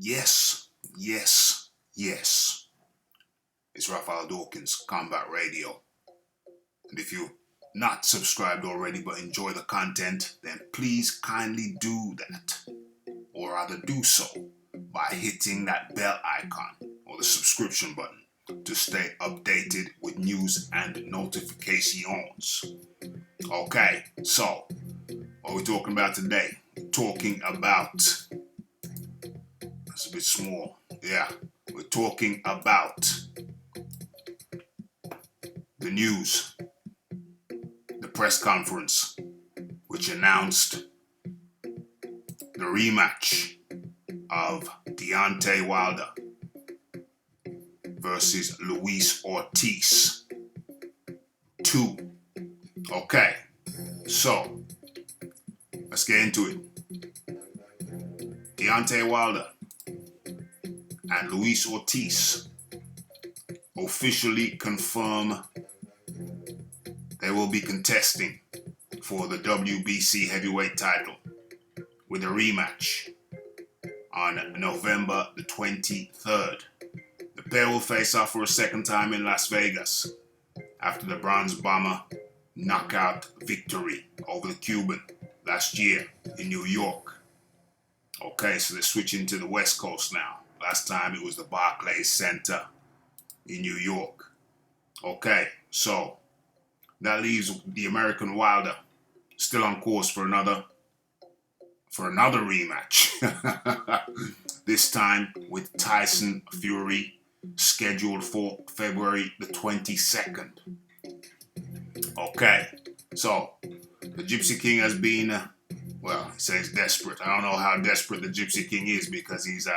Yes, yes, yes. It's Raphael Dawkins, Combat Radio. And if you're not subscribed already but enjoy the content, then please kindly do that. Or rather do so by hitting that bell icon or the subscription button to stay updated with news and notifications. Okay, so what are we talking about today? We're talking about, that's a bit small, yeah. We're talking about the news, the press conference, which announced the rematch of Deontay Wilder versus Luis Ortiz 2. Okay, so let's get into it. Deontay Wilder and Luis Ortiz officially confirm they will be contesting for the WBC heavyweight title with a rematch on November the 23rd. The pair will face off for a second time in Las Vegas after the Bronze Bomber knockout victory over the Cuban last year in New York. Okay, so they're switching to the West Coast now. Last time it was the Barclays Center in New York. Okay, so that leaves the American Wilder still on course for another rematch. This time with Tyson Fury, scheduled for February the 22nd. Okay, so the Gypsy King has been, he says desperate. I don't know how desperate the Gypsy King is because he's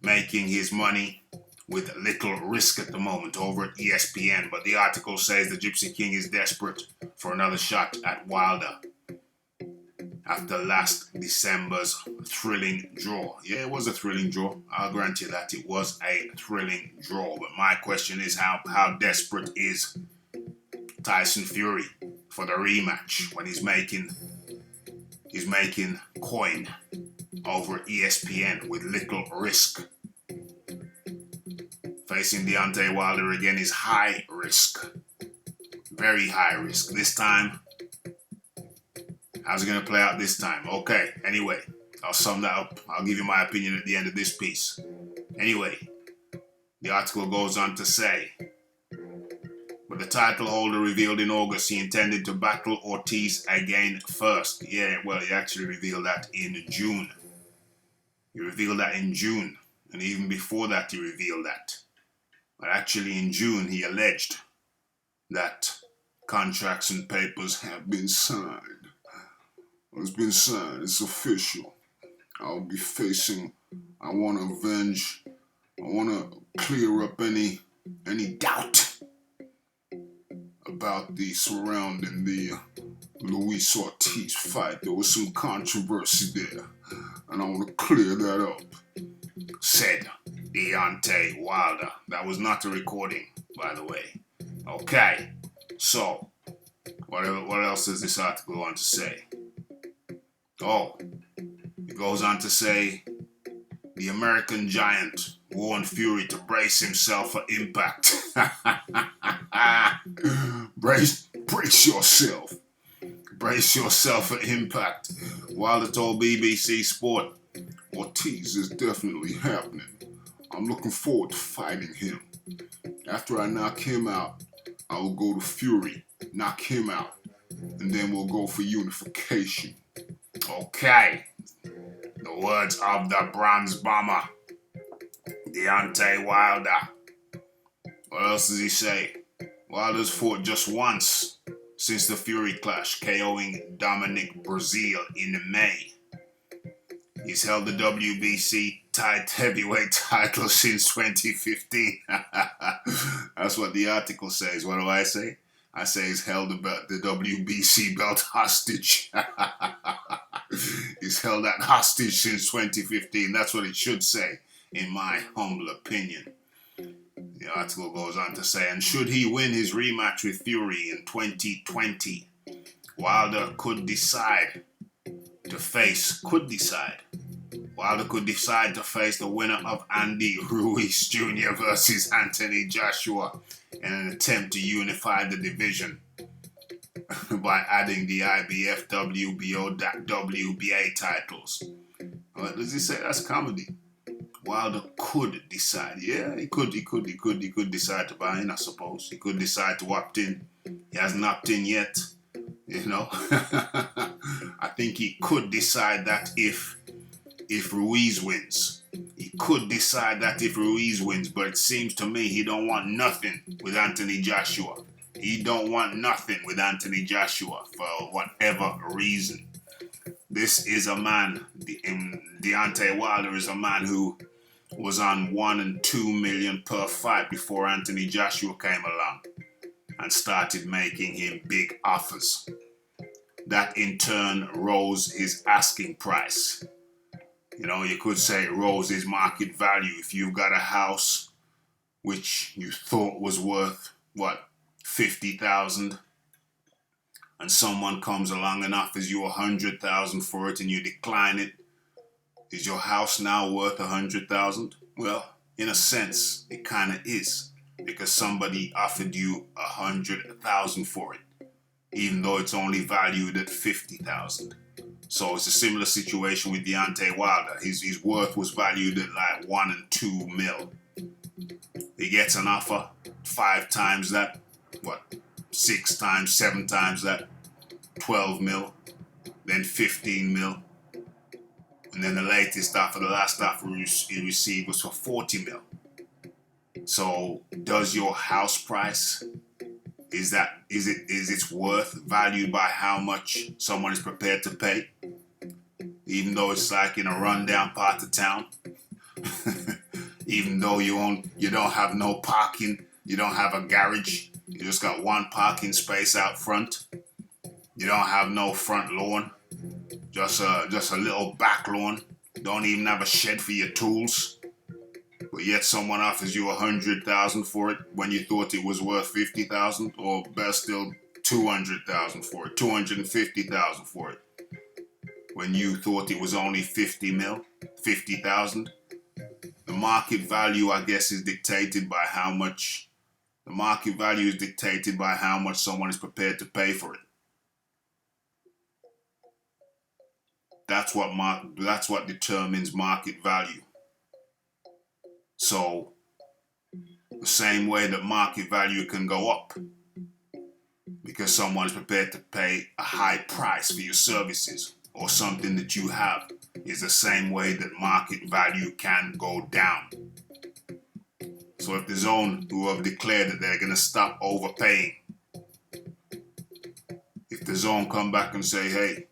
making his money with little risk at the moment over at ESPN. But the article says the Gypsy King is desperate for another shot at Wilder after last December's thrilling draw. Yeah, it was a thrilling draw. I'll grant you that it was a thrilling draw. But my question is how desperate is Tyson Fury for the rematch when he's making coin over ESPN with little risk? Facing Deontay Wilder again is high risk. Very high risk. This time, how's it going to play out this time? Okay, anyway, I'll sum that up. I'll give you my opinion at the end of this piece. Anyway, the article goes on to say, but the title holder revealed in August he intended to battle Ortiz again first. Yeah, well, he actually revealed that in June. He revealed that in June. And even before that, he revealed that. But actually in June, he alleged that contracts and papers have been signed. It's been signed. It's official. I'll be facing, I want to clear up any doubt about the surrounding the Luis Ortiz fight. There was some controversy there, and I want to clear that up, said Deontay Wilder. That was not a recording, by the way. Okay, so what else does this article want to say? Oh, it goes on to say the American giant warned Fury to brace himself for impact. brace yourself. Brace yourself for impact. Wilder told BBC Sport, Ortiz is definitely happening. I'm looking forward to fighting him. After I knock him out, I will go to Fury, knock him out, and then we'll go for unification. Okay. The words of the Bronze Bomber, Deontay Wilder. What else does he say? Wilder's fought just once since the Fury clash, KOing Dominic Breazeale in May. He's held the WBC heavyweight title since 2015. That's what the article says. What do I say? I say he's held the WBC belt hostage. He's held that hostage since 2015. That's what it should say, in my humble opinion. The article goes on to say, and should he win his rematch with Fury in 2020, Wilder could decide Wilder could decide to face the winner of Andy Ruiz Jr. versus Anthony Joshua in an attempt to unify the division by adding the IBF, WBO, WBA titles. What does he say? That's comedy. Wilder could decide. Yeah, he could decide to buy in, I suppose. He could decide to opt in. He hasn't opted in yet, you know. I think he could decide that if Ruiz wins. He could decide that if Ruiz wins, but it seems to me he don't want nothing with Anthony Joshua. He don't want nothing with Anthony Joshua for whatever reason. This is a man, Deontay Wilder is a man who was on 1 and 2 million per fight before Anthony Joshua came along and started making him big offers. That in turn rose his asking price. You know, you could say it rose his market value. If you've got a house which you thought was worth, what, 50,000, and someone comes along and offers you 100,000 for it and you decline it, is your house now worth 100,000? Well, in a sense, it kind of is, because somebody offered you 100,000 for it, even though it's only valued at 50,000. So it's a similar situation with Deontay Wilder. His worth was valued at like 1 and 2 mil. He gets an offer 5 times that, 6 times, 7 times that, 12 mil, then 15 mil. And then the latest offer, the last offer he received was for 40 mil. So does your house price, is its worth valued by how much someone is prepared to pay? Even though it's like in a rundown part of town. Even though you don't have no parking, you don't have a garage, you just got one parking space out front. You don't have no front lawn, just a little back lawn. Don't even have a shed for your tools. But yet someone offers you 100,000 for it when you thought it was worth 50,000, or better still, 200,000 for it, 250,000 for it, when you thought it was only 50,000. The market value, I guess, is dictated by how much. The market value is dictated by how much someone is prepared to pay for it. That's what determines market value. So, the same way that market value can go up because someone is prepared to pay a high price for your services or something that you have, is the same way that market value can go down. So if the zone who have declared that they're going to stop overpaying, if the zone come back and say, hey,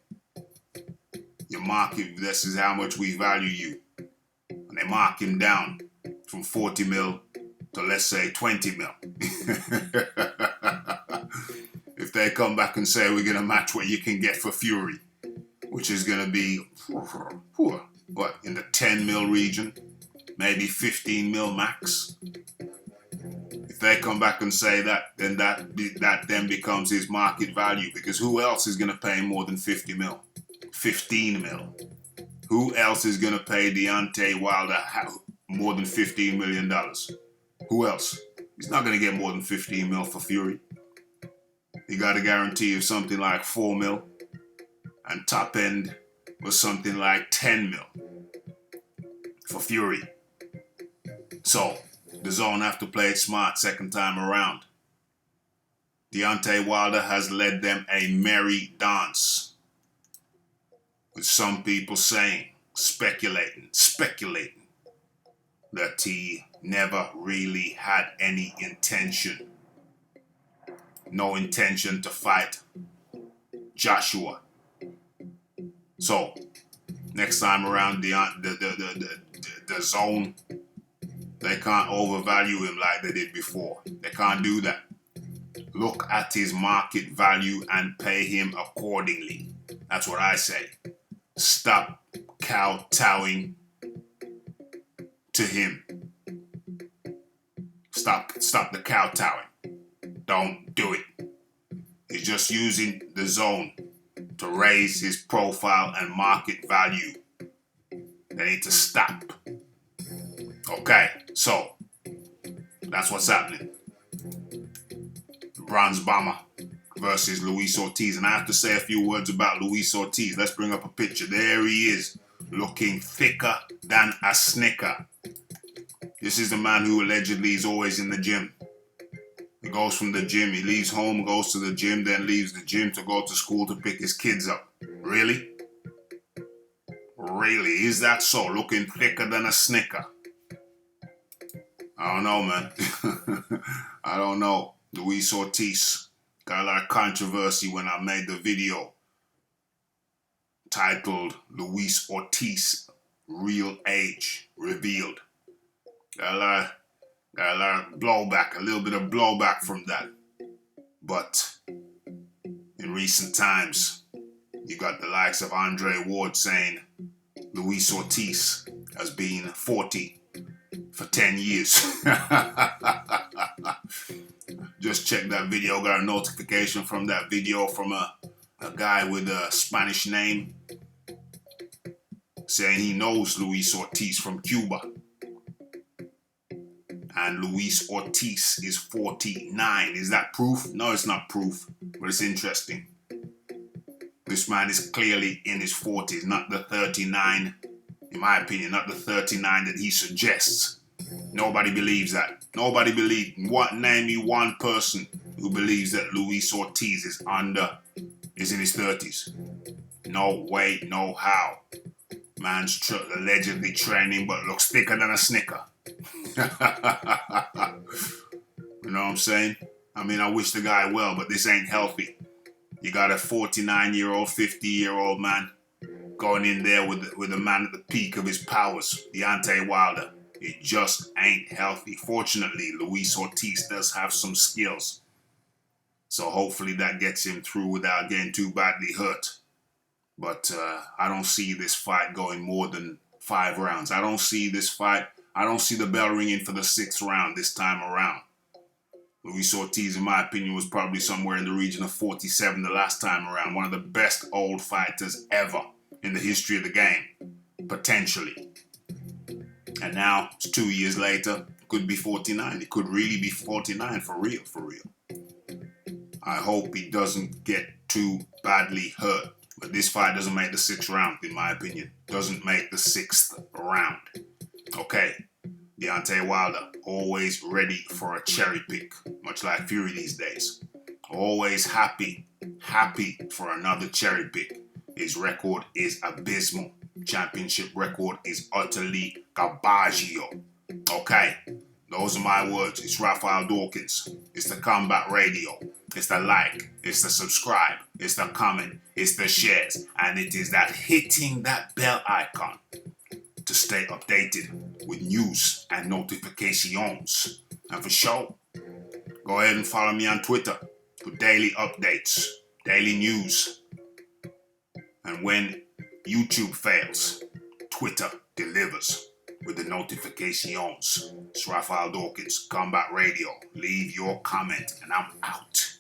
your market, this is how much we value you, and they mark him down from 40 mil to, let's say, 20 mil. If they come back and say we're going to match what you can get for Fury, which is going to be, what, in the 10 mil region, maybe 15 mil max. If they come back and say that, then that then becomes his market value, because who else is going to pay more than 50 mil? 15 mil. Who else is going to pay Deontay Wilder more than $15 million? Who else? He's not going to get more than 15 mil for Fury. He got a guarantee of something like 4 mil, and top end was something like 10 mil for Fury. So the zone have to play it smart second time around. Deontay Wilder has led them a merry dance, with some people saying, speculating, that he never really had any intention, no intention to fight Joshua. So next time around, the zone, they can't overvalue him like they did before. They can't do that. Look at his market value and pay him accordingly. That's what I say. Stop kowtowing to him. Stop the kowtowing. Don't do it. He's just using the zone to raise his profile and market value. They need to stop. Okay, so that's what's happening. Bronze Bomber versus Luis Ortiz. And I have to say a few words about Luis Ortiz. Let's bring up a picture. There he is, looking thicker than a snicker. This is the man who allegedly is always in the gym. He goes from the gym, he leaves home, goes to the gym, then leaves the gym to go to school to pick his kids up. Really? Really? Is that so? Looking thicker than a snicker? I don't know, man. I don't know. Luis Ortiz got a lot of controversy when I made the video titled Luis Ortiz Real Age Revealed. Got a lot of blowback, a little bit of blowback from that. But in recent times, you got the likes of Andre Ward saying Luis Ortiz has been 40 for 10 years. Just checked that video, got a notification from that video from a guy with a Spanish name saying he knows Luis Ortiz from Cuba. And Luis Ortiz is 49. Is that proof? No, it's not proof, but it's interesting. This man is clearly in his 40s, not the 39, in my opinion, not the 39 that he suggests. Nobody believes that. Nobody believes. Name me one person who believes that Luis Ortiz is in his 30s. No way, no how. Man's allegedly training, but looks thicker than a snicker. You know what I'm saying? I mean, I wish the guy well, but this ain't healthy. You got a 49-year-old, 50-year-old man going in there with a man at the peak of his powers, Deontay Wilder. It just ain't healthy. Fortunately, Luis Ortiz does have some skills. So hopefully that gets him through without getting too badly hurt. But I don't see this fight going more than 5 rounds. I don't see the bell ringing for the 6th round this time around. Luis Ortiz, in my opinion, was probably somewhere in the region of 47 the last time around. One of the best old fighters ever in the history of the game, potentially. And now, it's 2 years later, could be 49. It could really be 49 for real, for real. I hope he doesn't get too badly hurt. But this fight doesn't make the 6th round, in my opinion. Doesn't make the 6th round. Okay. Deontay Wilder, always ready for a cherry pick, much like Fury these days. Always happy for another cherry pick. His record is abysmal. Championship record is utterly garbaggio. Okay, those are my words. It's Raphael Dawkins. It's the Combat Radio. It's the like. It's the subscribe. It's the comment. It's the shares. And it is that hitting that bell icon to stay updated with news and notifications. And for sure, go ahead and follow me on Twitter for daily updates, daily news. And when YouTube fails, Twitter delivers with the notifications. It's Raphael Dawkins, Combat Radio. Leave your comment and I'm out.